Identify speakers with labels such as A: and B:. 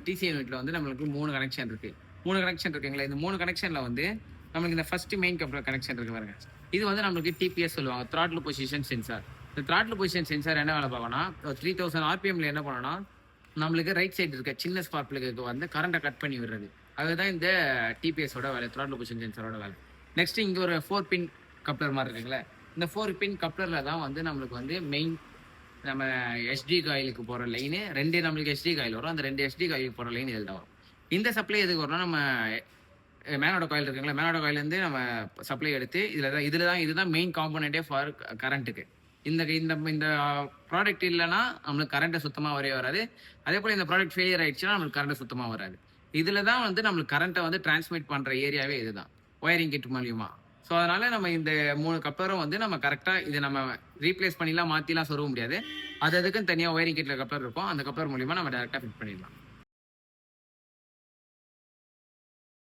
A: DC யூனிட்ல வந்து நம்மளுக்கு 3 கனெக்ஷன் இருக்கு. 3 கனெக்ஷன் இருக்குங்களா, இந்த 3 கனெக்ஷன்ல வந்து நம்மளுக்கு இந்த ஃபர்ஸ்ட் மெயின் கப்ளர் கனெக்ஷன் இருக்கு பாருங்க. இது வந்து நம்மளுக்கு டிபிஎஸ் சொல்லுவாங்க, த்ராட்டில் பொசிஷன் சென்சார். இந்த த்ராட்டில் பொசிஷன் சென்சார் என்ன வேலை பார்க்கணும்னா 3000 ஆர்பிஎம்ல என்ன பண்ணணும்னா நம்மளுக்கு ரைட் சைடு இருக்க சின்ன ஸ்பார்க் பிளக்கு வந்து கரண்ட்டை கட் பண்ணி விடுறது. அதுதான் இந்த டிபிஎஸோட வேலை, த்ராட்டில் பொசிஷன் சென்சாரோட வேலை. நெக்ஸ்ட் இங்க ஒரு 4 பின் கப்ளர் மாதிரி இருக்குங்களா, இந்த 4 பின் கப்ளர்ல தான் வந்து நம்மளுக்கு வந்து மெயின் நம்ம எஸ்டி காயிலுக்கு போகிற லைனு 2 நம்மளுக்கு எஸ்டி காயில் வரும். அந்த 2 எஸ்டி காயிலுக்கு போகிற லைன் இதில் தான் வரும். இந்த சப்ளை எதுக்கு வரும்னா நம்ம மேனோட காயில் இருக்குங்களா, மேனோட காயிலேருந்து நம்ம சப்ளை எடுத்து இதுதான் மெயின் காம்போனன்ட்டே ஃபார் கரண்ட்டுக்கு. இந்த இந்த இந்த ப்ராடக்ட் இல்லைன்னா நம்மளுக்கு கரண்ட்டை சுத்தமாக வரவே வராது. அதே போல் இந்த ப்ராடக்ட் ஃபெயிலியர் ஆயிடுச்சுன்னா நம்மளுக்கு கரண்ட்டை சுத்தமாக வராது. இதில் தான் வந்து நம்மளுக்கு கரண்ட்டை வந்து டிரான்ஸ்மிட் பண்ணுற ஏரியாவே இதுதான், ஒயரிங் கிட் மூலியமா. ஸோ அதனால நம்ம இந்த 3 கப்ளரும் வந்து நம்ம கரெக்டாக இதை நம்ம ரீப்ளேஸ் பண்ணிலாம் மாற்றிலாம் சொல்ல முடியாது. அதுக்குன்னு தனியாக ஒயரிங் கிட்ல கப்ளர் இருக்கும். அந்த கப்ளர் மூலியமா நம்ம டேரெக்டாக ஃபிட் பண்ணிடலாம்.